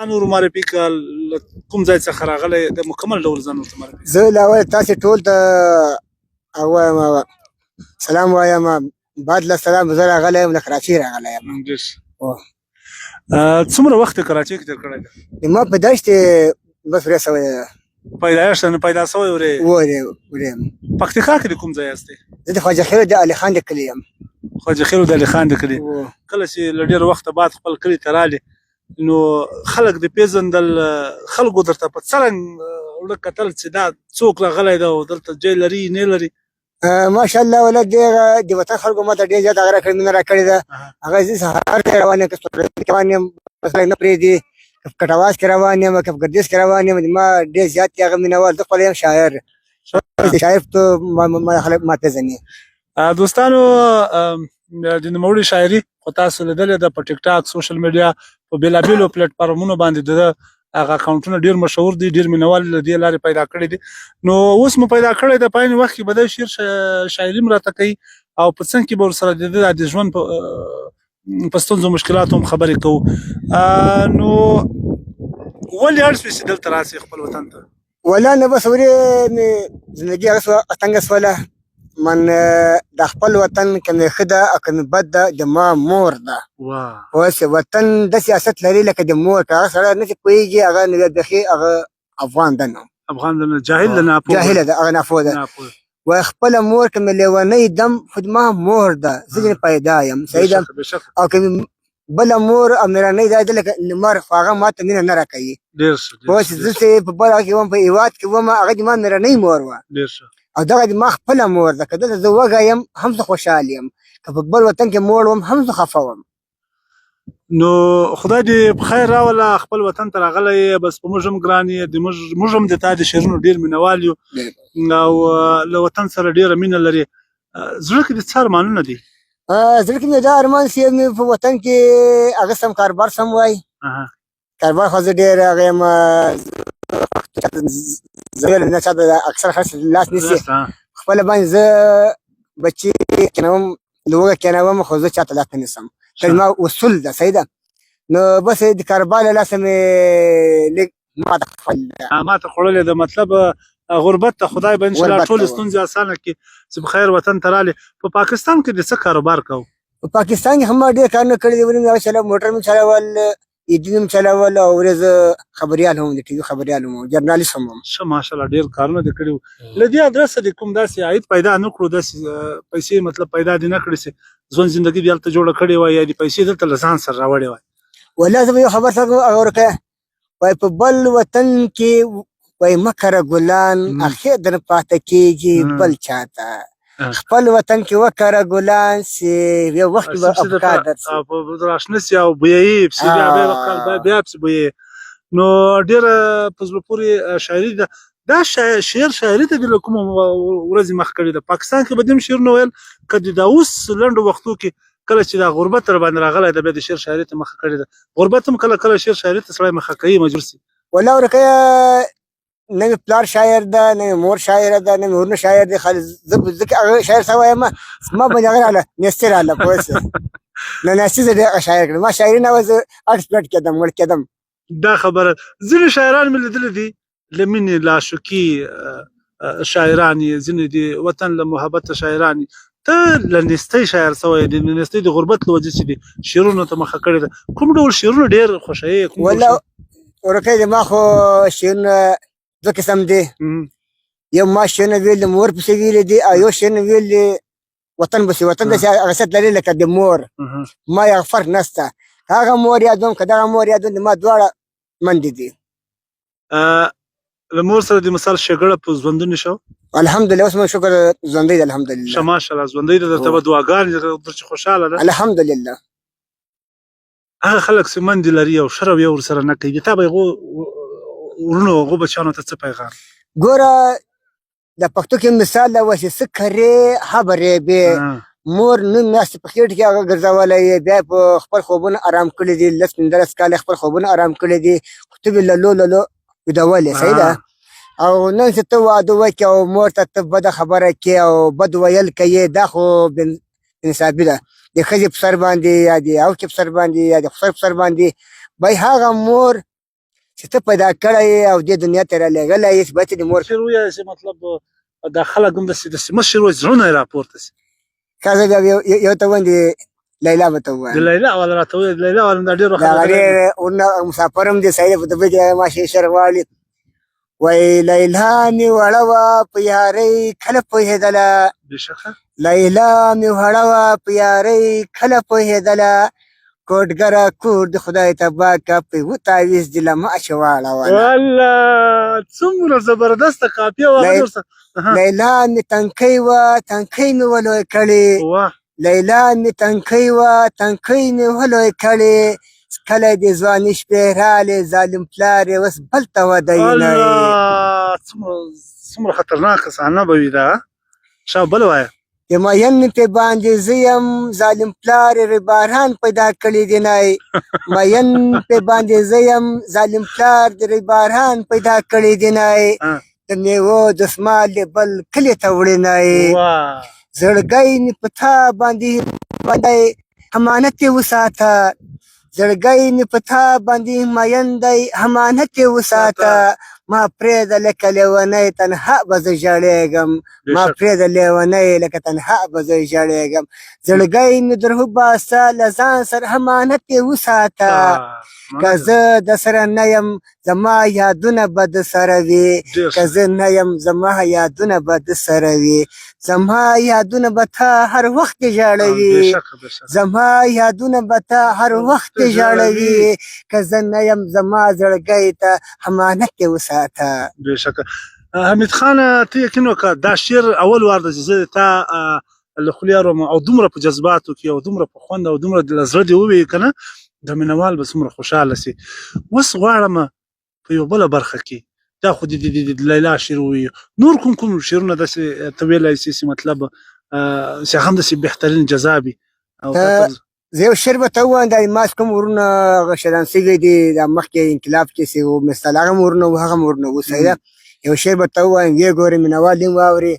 ځان ور معرفي کړه، له کوم ځای څخه راغلی د مکمل ډول ځان ورته معرفي کړه. زه له اول تاسې ټول ته وایم سلام وایم. بعد له سلام زه راغلی یم له کراچۍ راغلی یم. ډېر ښه. څومره وخت یې کراچۍ کې تېر کړی دی؟ ما پیدایښت یې بس ورې سوی دی. پیدایښت پیدا سوی ورې یم. پکتیکا کې د کوم ځای یاستئ؟ زه د خواجه خیرو د علي خان د کلي یم. خواجه خیرو د علي خان د کلي. کله چې له ډېر وخته بعد خپل کلي ته رالې نو خلک دې پېژندل، خلکو درته په څرنګ وړه کتل چې دا څوک راغلی دی او دلته ځای لري نه لري؟ ماشاءالله ولې د وطن خلکو ما ته ډېر زیات هغه راکړې مینه راکړې ده. هغه زه سهار کې روان یم، که روان یم بس نه پرېږدي، که په کټواز کې روان یم، که په ګردیز کې روان یم. ما ډېر زیات هغه مینهوال. زه خپله یم شاعر. شاعر ته خلک ما پېژني. دوستانو د نوموړي شاعري خو تاسو لیدلې ده په ټیک ټاک، سوشل میډیا، په بېلابېلو پلیټفارمونو باندې د هغه اکاونټونه ډېر مشهور دي، ډېر مینوال له دې لارې پیدا کړي دي. نو اوس مو پیدا کړی ده، په عین وخت کې به د شعر شاعري هم راته کوي او په څنګ کې به ورسره د ژوند په ستونزو مشکلاتو هم خبرې کوو. نو ولې اړ شوې چې دلته راسې خپل وطن ته؟ والله نه بس ورې مې زندګي هغه تنګه شوله. من د خپل وطن که مې ښه ده او که مې بد ده د ما مور ده. اوس وطن د سیاست لري لکه د مور، که هغه سړی نه چې پوهېږي هغه نو بیخي هغه افغان ده نه، افغان ده نه، جاهل ده، ناپوه، جاهله ده، هغه ناپوه ده. وایي خپله مور که مې لیونۍ دم خو د ما مور ده، زه ځینې پیدا یم. صحیح ده. او که بله مور او مېرنۍ دا ده لکه لمر، خو هغه ما ته مینه نه راکوي. اوس زه چې په بل هغه کې وم، په هېواد کې وم، هغه د ما مېرنۍ مور وه او دغه د ما خپله مور ده. که دلته زه وږی یم هم زه خوشحال یم، که په بل وطن کې موړ وم هم زه خفه وم. نو خدای دې په خیر راوله، خپل وطن ته راغلی یې، بس په موږ هم ګران یې، موږ هم د تا د شعرونو ډېر مینوال یو او له وطن سره ډېره مینه لري. زړه کې د څه ارمانونه دي؟ زړه کې مې دا ارمان چې مې په وطن کې هغه سم کاروبار سم وای. کاروبار خو زه ډېر هغه یم، زه چاته اکثر خلک لاس نیسي، خپله باندې زه بچي کېنوم، لوږه کېنوم، خو زه چاته لاس نه نیسم. دا زما اصول ده. صحیح ده. نو بس د کاروبار له لاسه مې لږ ماته خوړلې ده. ماته خوړلې ده، مطلب غربت ته خدای به انشاءالله ټولې ستونزې اسانه کړي چې په خیر وطن ته رالې. په پاکستان کې د څه کاروبار کوو؟ په پاکستان کې هم ما ډېر کارونه کړي دي. ولې مې هغه چلول، موټر مې چلول، ایډي مې چلول او ورځ خبریال هم، د ټي وي خبریال هم، جرنالیست هم وم. ښه ماشاءالله ډېر کارونه دې کړي وو. له دې ادرسه دې کوم داسې عاید پیدا نه کړو، داسې پیسې مطلب پیدا دې نه کړې چې ژوند زندګي دې هلته جوړه کړې وای یا دې پیسې دلته له ځان سره راوړې وای؟ والله زه به یو خبر سره ورکړه، وایي په بل وطن کې وایي مه کره ګلان، اخر در پاته کېږي بل چاته. خپل وطن کې وکره ګلان چې یو وخت به افکار درشي، راشنه سي او بویایي پسې بیا پسې بویایي. نو ډېره په زړه پورې شاعري ده. دا شعر شاعري ته دې له کومه ورځې مخ کړې ده؟ پاکستان کې به دې هم شعرونه ویل، که د دا اوس لنډو وختو کې کله چې دا غربت در باندې راغلی ده بیا د شعر شاعري ته مخه کړې ده؟ غربت هم کله کله شعر شاعري ته سړی مخه کوي، مجبور سي. والله ورکه نه مې پلار شاعر ده، نه مې مور شاعره ده، نه مې ورونه شاعر دي. خالص زه هغه شاعر ته وایم ما باندې هغه راغله نیستي راغله، پوه شوې؟ نه نیستي زه ډېر شاعر کړم. ما شاعري نه وه، زه اټ سپېټ کېدم، مړ کېدم. دا خبره ځینې شاعران مې لیدلي دي له مینې له عاشقي شاعران یې، ځینې دي وطن له محبته شاعران یې. ته له نیستۍ شاعر سوی یې، د نیستۍ د غربت له وجې چې دي شعرونو ته مخه کړې ده. کوم ډول شعرونه ډېر خوښوې؟ والله ورکه د ما خو شعرونه دوه قسم دي. یو ما شعرونه ویل د مور پسې ویلي دي او یو شعرونه ویل د وطن پسې. وطن داسې حیثیت لري لکه د مور. ما یو فرق نشته، هغه مور یادوم که دغه مور یادوم، د ما دواړه منډې دي. له مور سره د مثال شګړه په ژوندون شو؟ الحمدلله اوس مې شکر ژوندی ده، الحمدلله. ښه ماشاءالله ژوندی ده، درته به دعاګانې درته خوشحاله ده؟ الحمدلله. هغه خلک چې مندې لري او شر رویه ورسره نه کوي، تا به هغو ورونو هغو بچیانو ته څه پیغام؟ ګوره د پښتو کې مثال ده، وایي چې څه کرې خبرې بې مور نیم میاشتې په خېټه کې هغه ګرځولی یې، بیا په خپل خوبونه ارام کړي دي، 10-15 کاله خپل خوبونه ارام کړي دي، خو ته یې للو ویدولې. صحیح ده. او نن چې ته واده وکړې او مور ته ته بده خبره کوې او بد ویل کوې، دا خو انصافي ده. د ښځې په سر باندې یا د اوښکې په سر باندې یا د خسر په سر باندې به هغه مور چې ته پیدا کړی او دې دنیا ته رالیږلی یې چې باید ته د مور شعر ووایه چې مطلب دا خلک هم داسې مست شعر وایي زړونه یې راپورته شي. که زه بیا یو ته وایم د لیلا به ته د ووایم لیلا والا راته ووایه. د لیلا والا دا ډېر وخت د هغه ډېر ورونه مسافر هم دی سعید په دبۍ کې ما شعر غواړي وایي لیلا مې وړه وه په یارۍ کله پوهېدله بېشکه لیلا مې وړه وه په یارۍ کله پوهېدله کوټګره کور د خدای تباه که په یوه تعویض دې له ماشه واړوله والله څومره زبردسته قافیه وه هغه ورسره. لیلا مې تنکۍ وه تنکۍ مې ولوی کړې واه لیلا مې تنکۍ وه تنکۍ مې ولوی کړې کله دې ځواني شپې رالې ظالم پلار یې اوس بل ته ودینوي. الله څومره خطرناکه صحنه به وي دا. شا بل وایه. د مین په باندې زه یم ظالم پلار یې باران پیدا کړی دی نی مین په باندې زه یم ظالم پلار د باران پیدا کړی دی نی د میوو دسمال یې بل کلي ته وړی نی زړګی مې په تا باندې امانت یې وساته زړګی مې په تا باندې مین دی امانت یې وساته ما پرېږده لکه لیونی تنها به زه ژړېږم ما پرېږده لیونی لکه تنها به زه ژړېږم زړګی مې در وباسه له ځان سره امانت یې وساته که زه د سره نه یم زما یادونه به د سره وي که زه نه یم زما یادونه به د سره وي زما یادونه به تا هر وخت ژړوي زما یادونه به تا هر وخت ژړوي که زه نه یم زما زړګی ته امانت یې وساته. بېشکه حمید خانه ته یقین وکړه دا شعر اول وار ده چې زه د تا له خولې اورم او دومره په جذباتو کې او دومره په خوند او دومره له زړه دې ووایي که نه د مینوال به څومره خوشحاله سي. اوس غواړم په یوه بله برخه کې دا خو د لیلا شعر ووایي نور کوم شعرونه داسې ته ویلی سي چې مطلب چې هغه هم داسې بهترین جذابي. زه یو شعر به ته ووایم دا ما چې کوم ورونه هغه شهیدان سوي دي دا مخکې انقلاب کې چې و مثال هغه هم ورونه وو هغه هم ورونه وو صحیح یو شعر به ته ووایم ویې ګورې مینوال دې هم واورې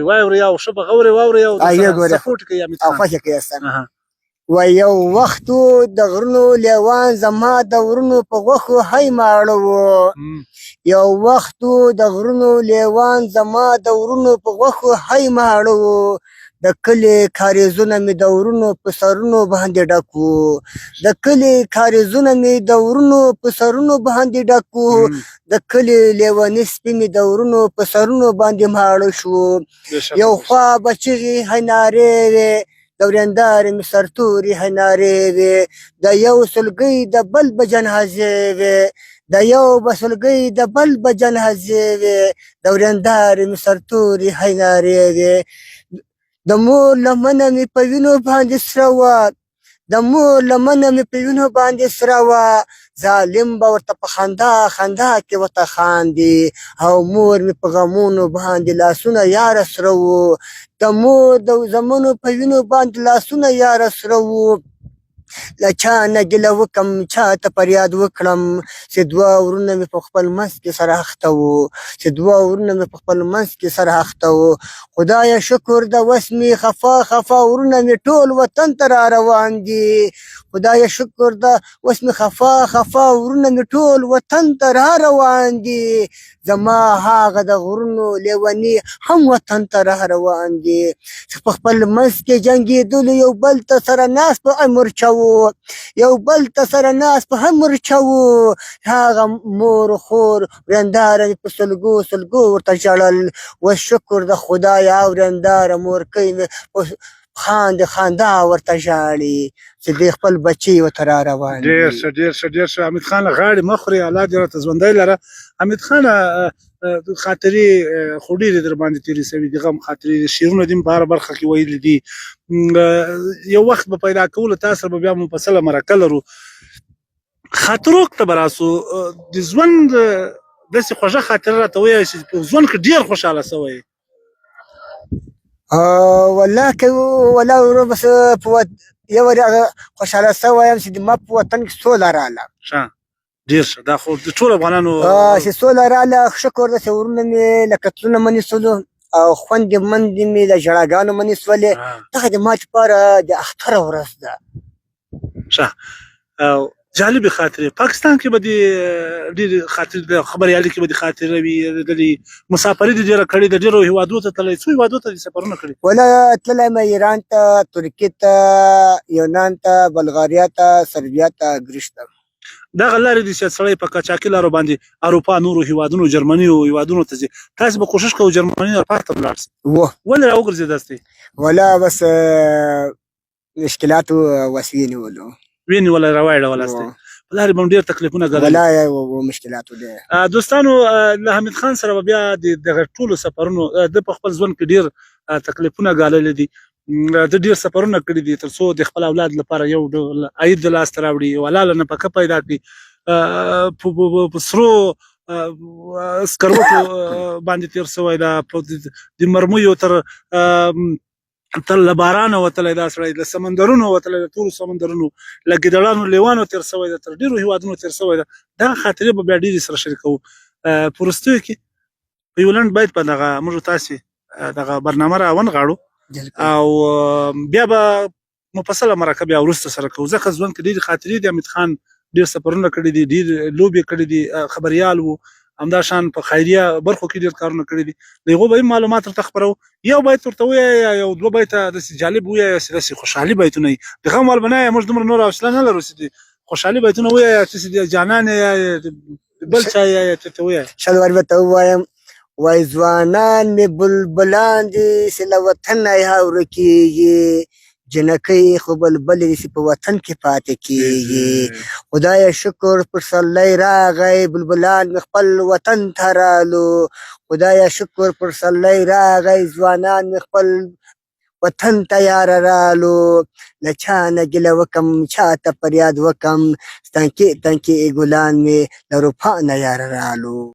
واورې او ښه به غورې واورې او سپورټ کوي او خوښه کوي اصلا و یو وختو د غرونو لیوان زما د ورونو په غوښو هی ماړه وو یو وختو د غرونو لیوان زما د ورونو په غوښو هی ماړه وو د کلي کاریزونه مې د ورونو په سرونو باندې ډک وو د کلي کاریزونه مې د ورونو په سرونو باندې ډک وو د کلي لیوني سپي مې د ورونو په سرونو باندې ماړه شو یو خوا به چغې هینارې وې د ورېندارې مې سرتورې هینارې وې د یو سلګۍ د بل به جنازې وې د یو به سلګۍ د بل به جنازې وې د ورېندارې مې سرتورې هینارې وې د مور لمنه مې په وینو باندې سره وه د مور لمنه مې په وینو باندې سره وه ظالم به ورته په خندا خندا کې ورته خاندي او مور مې په غمونو باندې لاسونه یاره سره وو د مور د زمنو په وینو باندې لاسونه یاره سره وو له چا نه ګیله وکړم چا ته فریاد وکړم چې دوه ورونه مې په خپل منځ کې سره اخته وو چې دوه ورونه مې په خپل منځ کې سره اخته وو خدایه شکر ده اوس مې خفا خفا ورونه مې ټول وطن ته را روان دي خدایه شکر ده اوس مې خفا خفا ورونه مې ټول وطن ته را روان دي زما هغه د غرونو لیوني هم وطن ته را روان دي چې په خپل منځ کې جنګېدلو یو بل ته سره ناست په امر چوو یو بل ته سره ناست په امر چوو هغه مور خور ورېنداره په سلګو سلګو ورته ژړل و شکر د خدایه ورېنداره مورکۍ مې خاندي خندا ورته ژاړي چې دی خپل بچي ورته را روان دي. ډېر ښه ډېر ښه ډېر ښه حمید خانه غاړې مه خورې الله دې راته ژوندی لره. حمید خانه خاطرې خو ډېرې در باندې تېرې شوي دي غم خاطرې شعرونه دې په هره برخه کې ویلي دي یو وخت به پیدا کولو تا سره به بیا مفصله مرکه لرو خاطرو ته به راسو د ژوند داسې خوږه خاطره راته ووایه چې په ژوند کې ډېر خوشحاله شوی والله که والله ورو بس په یو خوشحاله شوی یم چې ما په وطن کې سوله راغله ښه ډېر ښه دا خو د ټولو افغانانو چې سوله راغله شکر ده چې ورونه مې له قتلونه منې سولو او خوندې مندې مې له ژړاګانو منې سولې دغه د ما لپاره د اختره ورځ ده. ښه جالب خاطرې پاکستان کې به د ډېر خاطر د خبريالي کې به د خاطر وي د مسافري د ډیره کړي د ډیرو هیوادو ته تللی څو هیوادو ته سفرونه کړي ولا تللی ما ایران ته ترکیې ته یونان ته بلغاریا ته سربیا ته ګریش ته دغه لارې دي چې سړی په قاچاقي لارو باندې اروپا نورو هیوادونو جرمني او هیوادونو ته ځي تاسو به کوشش کوئ جرمني نه پاتې ولاړ شئ ولې راوګرځېداستئ ولا بس مشکلات وسیلې نیولو وینې ولا راوایډولاستئ په لارې باندې ډېر تکلیفونه ګاللي ولا مشکلات دي دوستانو له حمید خان سره به بیا دغه ټولو سفرونو د په خپل ژوند کې ډېر تکلیفونه ګاللي دي د ډېر سفرونه کړي دي تر څو د خپل اولاد لپاره یو ډول عاید د لاسته راوړي یو حلاله نفقه پیدا کړي په سرو سکروټو باندې تېر شوی ده د مرمیو تر له بارانه وتلی دا سړی له سمندرونو وتلی د ټولو سمندرونو له ګیدړانو لیوانو تېر شوی ده تر ډېرو هیوادونو تېر شوی ده دغه خاطرې به بیا ډېرې سره شریکوو په وروستیو کې په یو لنډ بیت په دغه موږ تاسې دغه برنامه را ونغاړو او بیا به مفصله مرکه بیا وروسته سره کوو ځکه ژوند کې ډېرې خاطرې دي حمید خان ډېر سفرونه کړي دي ډېر لوبې کړي دي خبریال و همدا شان په خیریه برخو کې ډېر کارونه کړي دي د هغو به معلومات ورته خپرو یو بیت ورته ووایه یا یو دوه بیته داسې جالب ووایه چې داسې خوشحالي بیتونه وي د غم وال به نه یې موږ دومره نور حوصله نه لرو چې خوشحالي بیتونه ووایه چې جانان یې یا بل چا یې ته ووایه شل ور به ته ووایم وای ځوانان مې بلبلان دي چې له وطنه یې ورکېږي جنکۍ خو بلبلې دې په وطن کې پاتې کېږي خدایه شکر پسرلی راغی بلبلان مې خپل وطن ته رالو خدایه شکر پسرلی راغی ځوانان مې خپل وطن ته یاره رالو له چا نه ګیله وکم چا ته فریاد وکم تنکې تنکې ګلان مې له اروپا نه یاره رالو